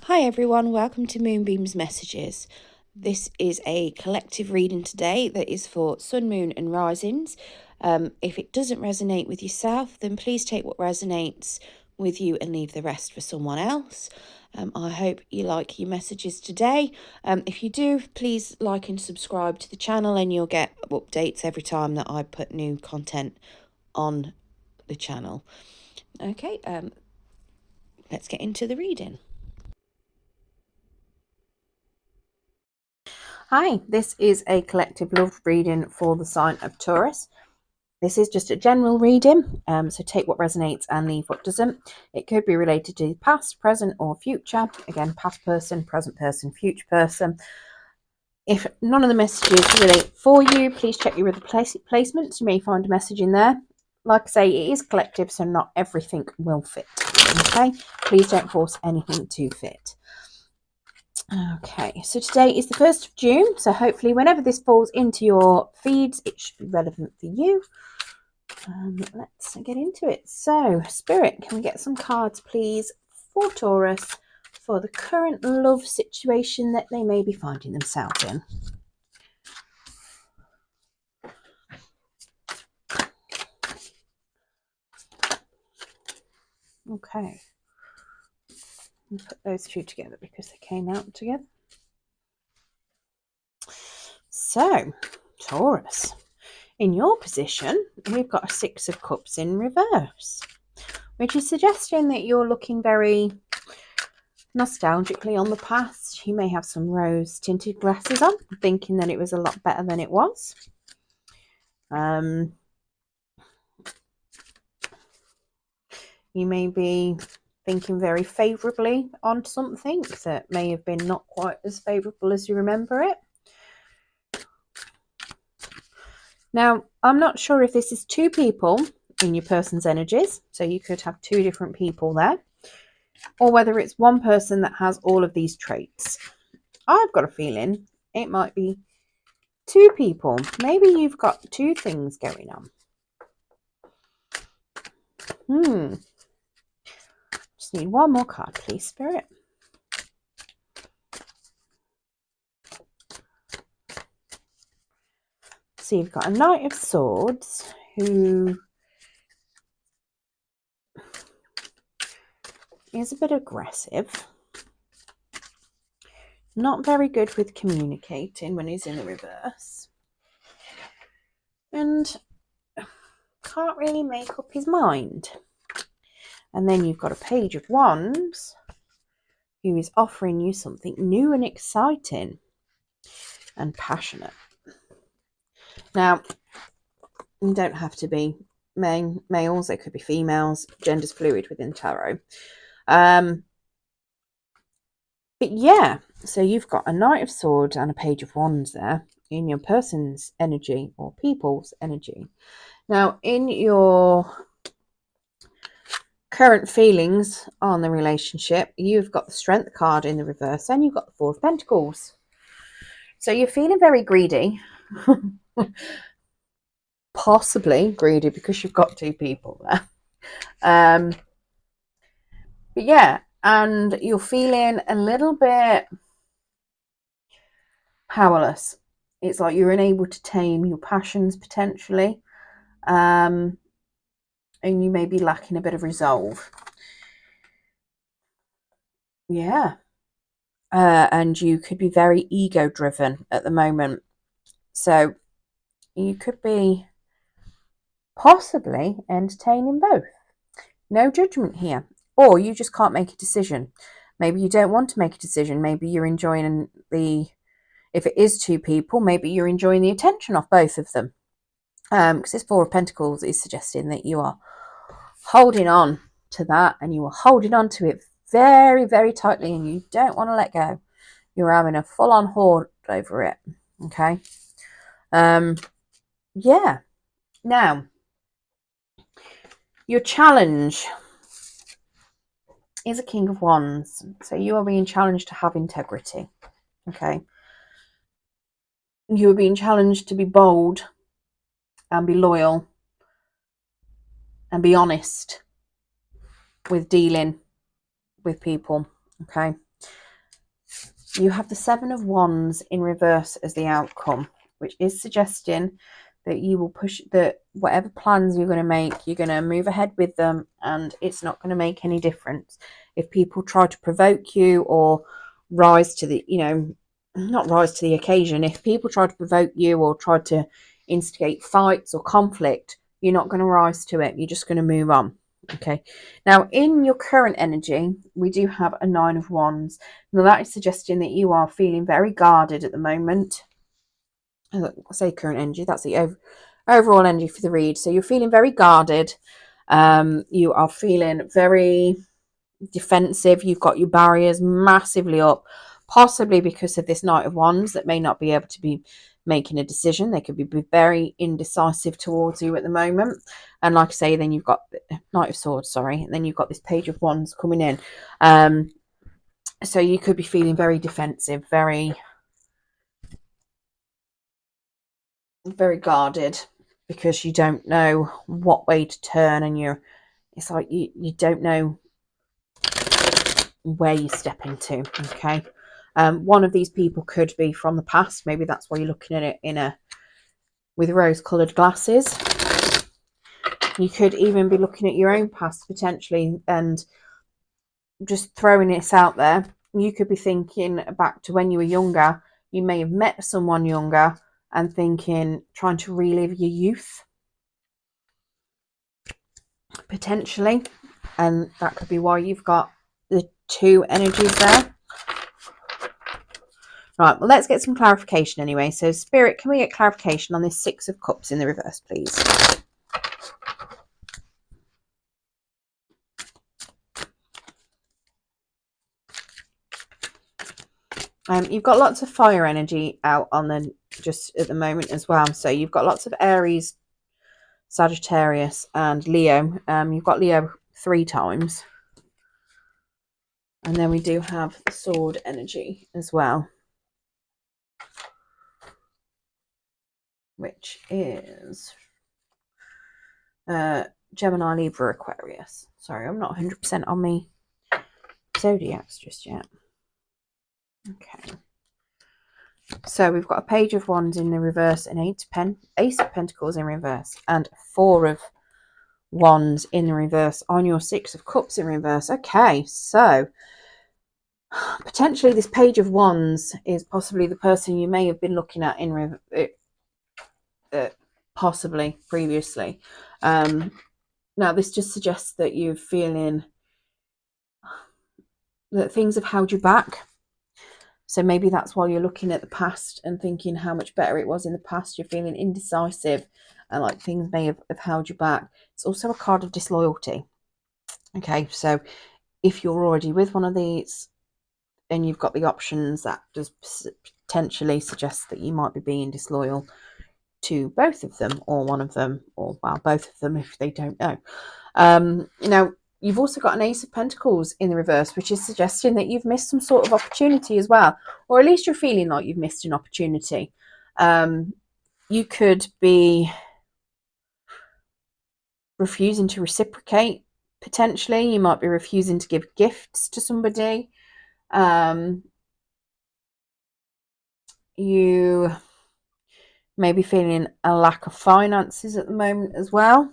Hi everyone, welcome to Moonbeam's Messages. This is a collective reading today that is for Sun, Moon and Risings. If it doesn't resonate with yourself, then please take what resonates with you and leave the rest for someone else. I hope you like your messages today. If you do, please like and subscribe to the channel and you'll get updates every time that I put new content on the channel. Okay, let's get into the reading. Hi, this is a collective love reading for the sign of Taurus. This is just a general reading, so take what resonates and leave what doesn't. It could be related to the past, present or future. Again, past person, present person, future person. If none of the messages relate for you, please check your other placements. You may find a message in there. Like I say, it is collective, so not everything will fit. Okay, please don't force anything to fit. Okay, so today is the 1st of June, so hopefully whenever this falls into your feeds, it should be relevant for you. Let's get into it. So, Spirit, can we get some cards, please, for Taurus for the current love situation that they may be finding themselves in? Okay. I'll put those two together because they came out together. So, Taurus, in your position, we've got a 6 of Cups in reverse, which is suggesting that you're looking very nostalgically on the past. You may have some rose tinted glasses on, thinking that it was a lot better than it was. You may be thinking very favourably on something that may have been not quite as favourable as you remember it. Now, I'm not sure if this is two people in your person's energies, so you could have two different people there, or whether it's one person that has all of these traits. I've got a feeling it might be two people. Maybe you've got two things going on. Just need one more card, please, Spirit. So you've got a Knight of Swords who is a bit aggressive. Not very good with communicating when he's in the reverse. And can't really make up his mind. And then you've got a Page of Wands who is offering you something new and exciting and passionate. Now, you don't have to be males, they could be females, gender's fluid within tarot. But yeah, so you've got a Knight of Swords and a Page of Wands there in your person's energy or people's energy. Now, in your current feelings on the relationship, you've got the Strength card in the reverse and you've got the Four of Pentacles. So you're feeling very greedy. Possibly greedy because you've got two people there. But yeah, and you're feeling a little bit powerless. It's like you're unable to tame your passions potentially. And you may be lacking a bit of resolve. Yeah. And you could be very ego driven at the moment. So you could be possibly entertaining both. No judgment here. Or you just can't make a decision. Maybe you don't want to make a decision. Maybe you're enjoying if it is two people, maybe you're enjoying the attention of both of them. Because this Four of Pentacles is suggesting that you are holding on to that and you are holding on to it very, very tightly and you don't want to let go. You're having a full-on hoard over it. Okay. Yeah. Now, your challenge is a King of Wands. So you are being challenged to have integrity. Okay. You are being challenged to be bold and be loyal and be honest with dealing with people. Okay. You have the Seven of Wands in reverse as the outcome, which is suggesting that you will push that whatever plans you're going to make, you're going to move ahead with them, and it's not going to make any difference if people try to provoke you or rise to the, not rise to the occasion. If people try to provoke you or try to instigate fights or conflict, you're not going to rise to it. You're just going to move on. Okay. Now, in your current energy, we do have a Nine of Wands. Now, that is suggesting that you are feeling very guarded at the moment. I say current energy, that's the overall energy for the read. So you're feeling very guarded. You are feeling very defensive. You've got your barriers massively up, possibly because of this Knight of Wands that may not be able to be making a decision. They could be very indecisive towards you at the moment. And like I say, then you've got Knight of Swords, sorry, and then you've got this Page of Wands coming in. So you could be feeling very defensive, very guarded, because you don't know what way to turn, and it's like you don't know where you step into. Okay. One of these people could be from the past. Maybe that's why you're looking at it with rose-colored glasses. You could even be looking at your own past potentially, and just throwing this out there. You could be thinking back to when you were younger. You may have met someone younger and trying to relive your youth, potentially. And that could be why you've got the two energies there. Right, well, let's get some clarification anyway. So, Spirit, can we get clarification on this Six of Cups in the reverse, please? You've got lots of fire energy out on just at the moment as well. So you've got lots of Aries, Sagittarius, and Leo. You've got Leo 3 times. And then we do have the sword energy as well, which is Gemini, Libra, Aquarius. Sorry, I'm not 100% on me zodiacs just yet. Okay. So we've got a Page of Wands in the reverse, an Ace of Pentacles in reverse, and 4 of Wands in the reverse on your Six of Cups in reverse. Okay, so potentially this Page of Wands is possibly the person you may have been looking at in possibly previously. Now this just suggests that you're feeling that things have held you back. So maybe that's why you're looking at the past and thinking how much better it was in the past. You're feeling indecisive and like things may have held you back. It's also a card of disloyalty. Okay, so if you're already with one of these and you've got the options, that does potentially suggest that you might be being disloyal to both of them, or one of them, or well, both of them if they don't know. You've also got an Ace of Pentacles in the reverse, which is suggesting that you've missed some sort of opportunity as well, or at least you're feeling like you've missed an opportunity. You could be refusing to reciprocate, potentially. You might be refusing to give gifts to somebody. You may be feeling a lack of finances at the moment as well.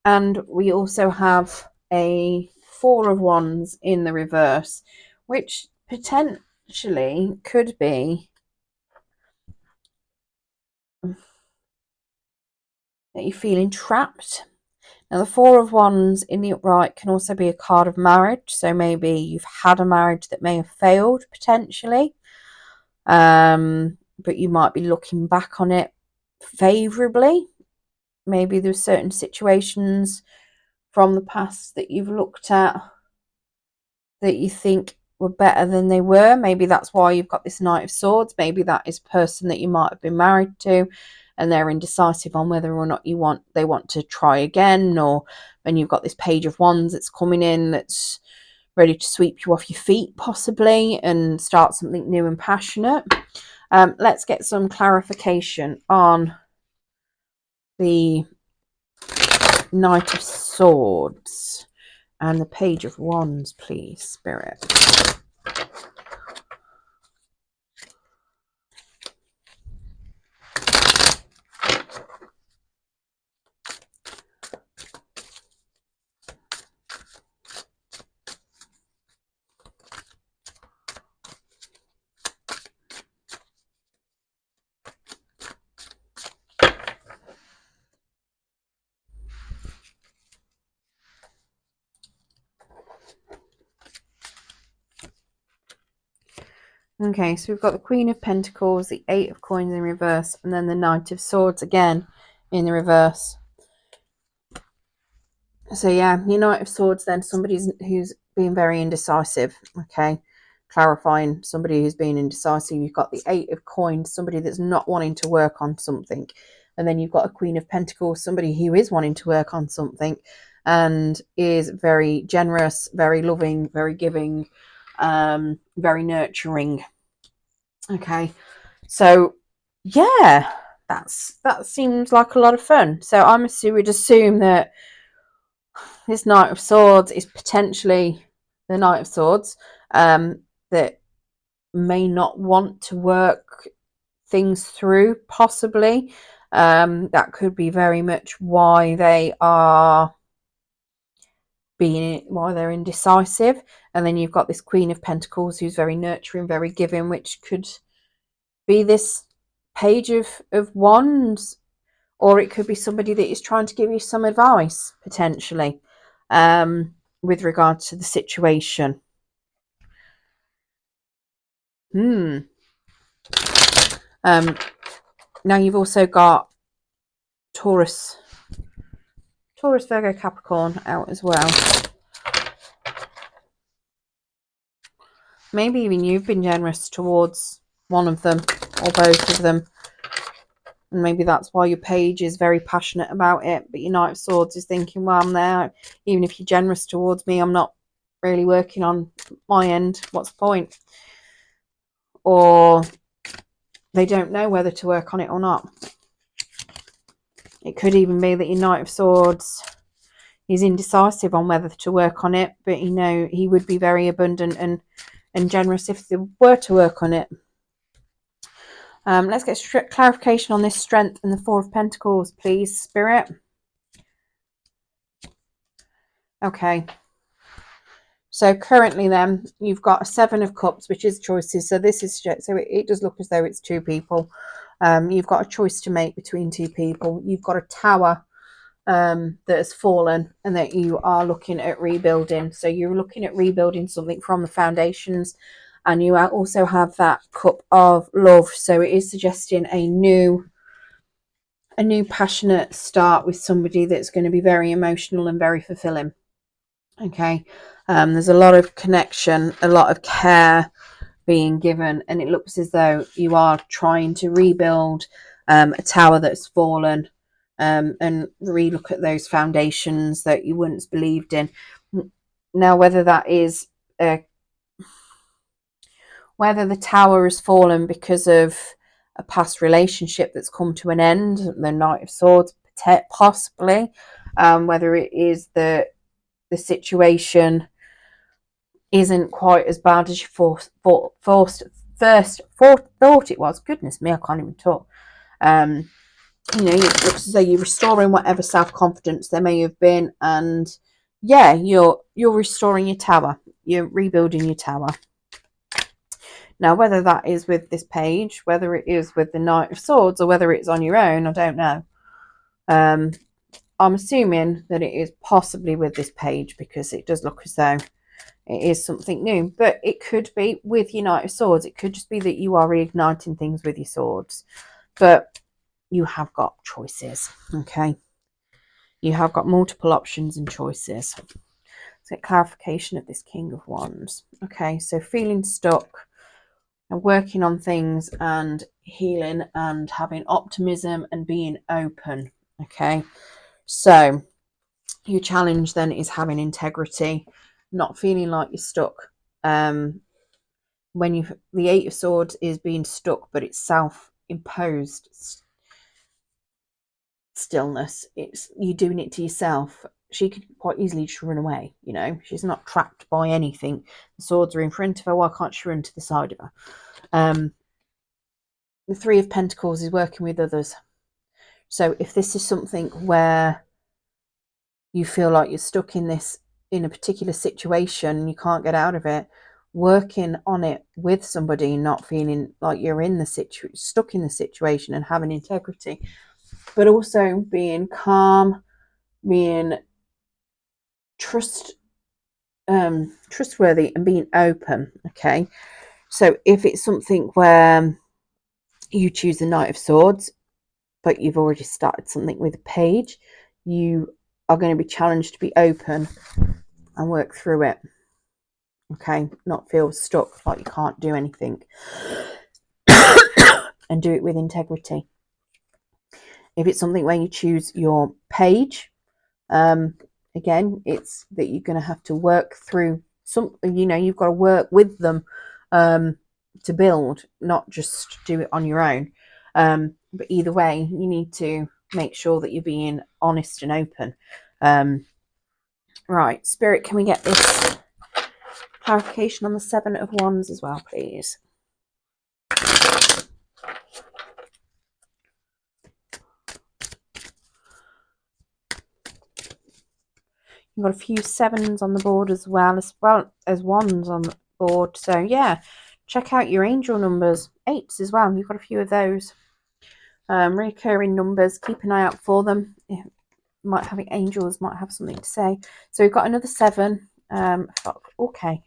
And we also have a 4 of Wands in the reverse, which potentially could be that you're feeling trapped. Now, the 4 of Wands in the upright can also be a card of marriage. So maybe you've had a marriage that may have failed, potentially. But you might be looking back on it favourably. Maybe there's certain situations from the past that you've looked at that you think were better than they were. Maybe that's why you've got this Knight of Swords. Maybe that is a person that you might have been married to and they're indecisive on whether or not they want to try again, or when you've got this Page of Wands that's coming in that's ready to sweep you off your feet possibly and start something new and passionate. Let's get some clarification on the Knight of Swords and the Page of Wands, please, Spirit. Okay, so we've got the Queen of Pentacles, the Eight of Coins in reverse, and then the Knight of Swords again in the reverse. So yeah, your Knight of Swords then, somebody who's being very indecisive, okay? Clarifying somebody who's being indecisive. You've got the Eight of Coins, somebody that's not wanting to work on something. And then you've got a Queen of Pentacles, somebody who is wanting to work on something and is very generous, very loving, very giving, very nurturing. Okay, so yeah, that seems like a lot of fun. So would assume that this Knight of Swords is potentially the Knight of Swords that may not want to work things through, possibly. That could be very much why they are why they're indecisive. And then you've got this Queen of Pentacles who's very nurturing, very giving, which could be this Page of Wands, or it could be somebody that is trying to give you some advice, potentially, with regard to the situation. Now you've also got Taurus, Virgo, Capricorn out as well. Maybe even you've been generous towards one of them or both of them. And maybe that's why your Page is very passionate about it. But your Knight of Swords is thinking, well, I'm there. Even if you're generous towards me, I'm not really working on my end. What's the point? Or they don't know whether to work on it or not. It could even be that your Knight of Swords is indecisive on whether to work on it. But, you know, he would be very abundant and generous if they were to work on it. Let's get clarification on this Strength and the Four of Pentacles, please, Spirit. Okay. So currently then, you've got a Seven of Cups, which is choices. So this is, so it does look as though it's two people. You've got a choice to make between two people. You've got a Tower that has fallen and that you are looking at rebuilding. So you're looking at rebuilding something from the foundations. And you also have that Cup of Love. So it is suggesting a new passionate start with somebody that's going to be very emotional and very fulfilling. Okay. There's a lot of connection, a lot of care being given. And it looks as though you are trying to rebuild a tower that's fallen and relook at those foundations that you once believed in. Now, whether that is whether the tower has fallen because of a past relationship that's come to an end, the Knight of Swords, possibly, whether it is the situation isn't quite as bad as you first thought it was. Goodness me, I can't even talk. You know, it looks as though you're restoring whatever self-confidence there may have been, and yeah, you're restoring your tower. You're rebuilding your tower. Now, whether that is with this Page, whether it is with the Knight of Swords, or whether it's on your own, I don't know. I'm assuming that it is possibly with this Page because it does look as though it is something new. But it could be with your Knight of Swords. It could just be that you are reigniting things with your swords. But you have got choices, okay? You have got multiple options and choices. Let's get clarification of this King of Wands. Okay, so feeling stuck and working on things and healing and having optimism and being open. Okay, so your challenge then is having integrity, not feeling like you're stuck. When the Eight of Swords is being stuck, but it's self-imposed stillness. It's you doing it to yourself. She could quite easily just run away, you know. She's not trapped by anything. The swords are in front of her. Why can't she run to the side of her? The Three of Pentacles is working with others. So if this is something where you feel like you're stuck in a particular situation and you can't get out of it, working on it with somebody, not feeling like you're in stuck in the situation, and having integrity, but also being calm, being trustworthy, and being open. Okay, So if it's something where you choose the Knight of Swords, but you've already started something with a page, you are going to be challenged to be open and work through it. Okay, not feel stuck like you can't do anything, and do it with integrity. If it's something where you choose your page, again, it's that you're going to have to work through something. You've got to work with them to build, not just do it on your own. But either way, you need to make sure that you're being honest and open. Right, Spirit, can we get this clarification on the Seven of Wands as well, please? You've got a few sevens on the board as well as ones on the board. So yeah, check out your angel numbers. 8s as well. You've got a few of those. Recurring numbers. Keep an eye out for them. Yeah, might have angels, might have something to say. So we've got another 7. Okay.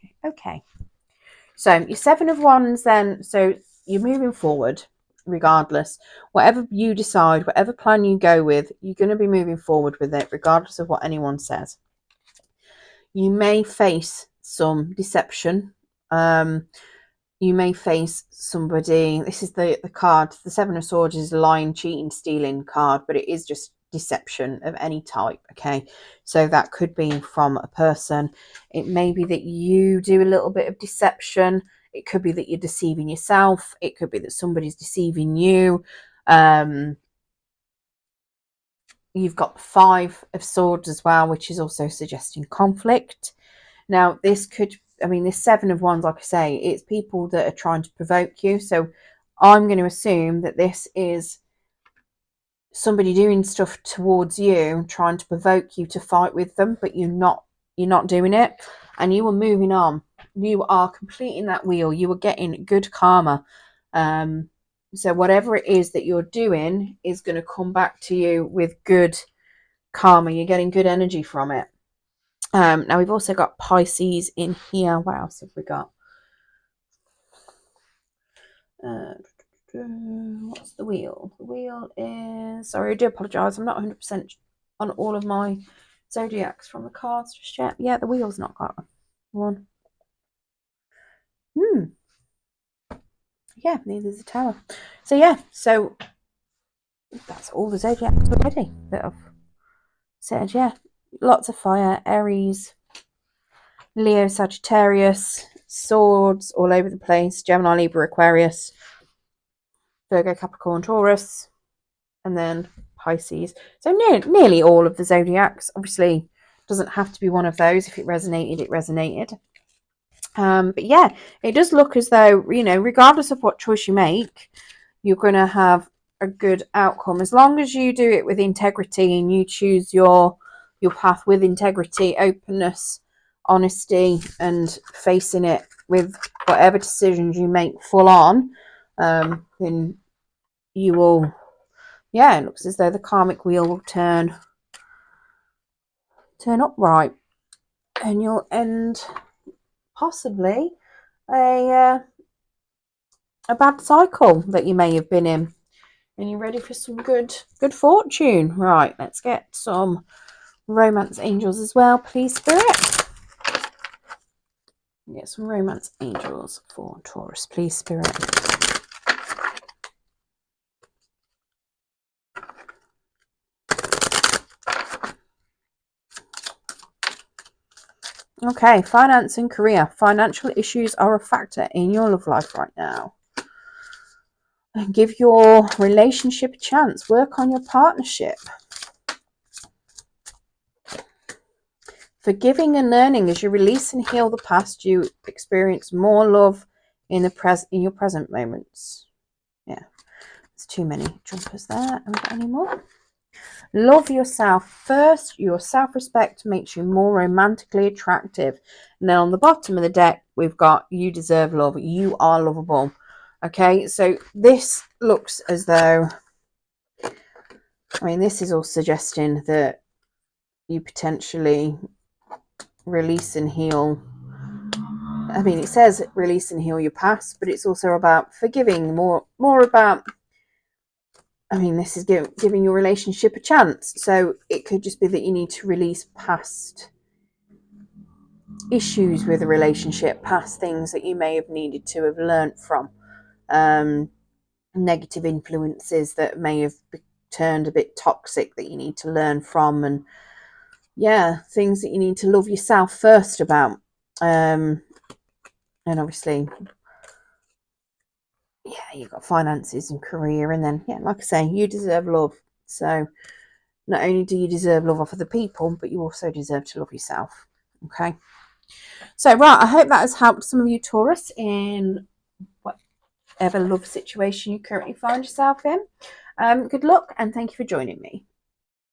So your 7 of Wands then. So you're moving forward regardless. Whatever you decide, whatever plan you go with, you're going to be moving forward with it regardless of what anyone says. You may face some deception. You may face somebody. This is the card. The 7 of Swords is lying, cheating, stealing card, but it is just deception of any type. Okay, so that could be from a person. It may be that you do a little bit of deception. It could be that you're deceiving yourself. It could be that somebody's deceiving you. You've got the 5 of Swords as well, which is also suggesting conflict. Now, this 7 of Wands, like I say, it's people that are trying to provoke you. So I'm going to assume that this is somebody doing stuff towards you, trying to provoke you to fight with them, but you're not doing it, and you are moving on. You are completing that wheel. You are getting good karma. So whatever it is that you're doing is going to come back to you with good karma. You're getting good energy from it. Now we've also got Pisces in here. What else have we got? What's the wheel? The wheel is... Sorry, I do apologise. I'm not 100% on all of my zodiacs from the cards just yet. Yeah, the wheel's not got one. Yeah, neither's the Tower. So yeah, so that's all the zodiacs already that I've said. Yeah, lots of fire. Aries, Leo, Sagittarius, swords all over the place. Gemini, Libra, Aquarius, Virgo, Capricorn, Taurus, and then Pisces. So nearly all of the zodiacs. Obviously, doesn't have to be one of those. If it resonated, it resonated. But yeah, it does look as though, regardless of what choice you make, you're going to have a good outcome as long as you do it with integrity and you choose your path with integrity, openness, honesty, and facing it with whatever decisions you make full on. Then you will, it looks as though the karmic wheel will turn upright, and you'll end possibly a bad cycle that you may have been in, and you're ready for some good fortune. Right, let's get some romance angels as well, please, Spirit. Get some romance angels for Taurus, please, Spirit. Okay, finance and career. Financial issues are a factor in your love life right now. And give your relationship a chance. Work on your partnership. Forgiving and learning. As you release and heal the past, you experience more love in your present moments. Yeah, there's too many jumpers there. Have we got any more? Love yourself first. Your self-respect makes you more romantically attractive. And then on the bottom of the deck, we've got you deserve love. You are lovable. Okay, so this looks as though, this is all suggesting that you potentially release and heal I mean, it says release and heal your past, but it's also about forgiving, more about, I mean, this is giving your relationship a chance. So it could just be that you need to release past issues with a relationship, past things that you may have needed to have learnt from, negative influences that may have turned a bit toxic that you need to learn from, and yeah, things that you need to love yourself first about. And obviously, yeah, you've got finances and career, and then, yeah, like I say, you deserve love. So not only do you deserve love off other people, but you also deserve to love yourself. Okay. So, right, I hope that has helped some of you Taurus in whatever love situation you currently find yourself in. Good luck, and thank you for joining me.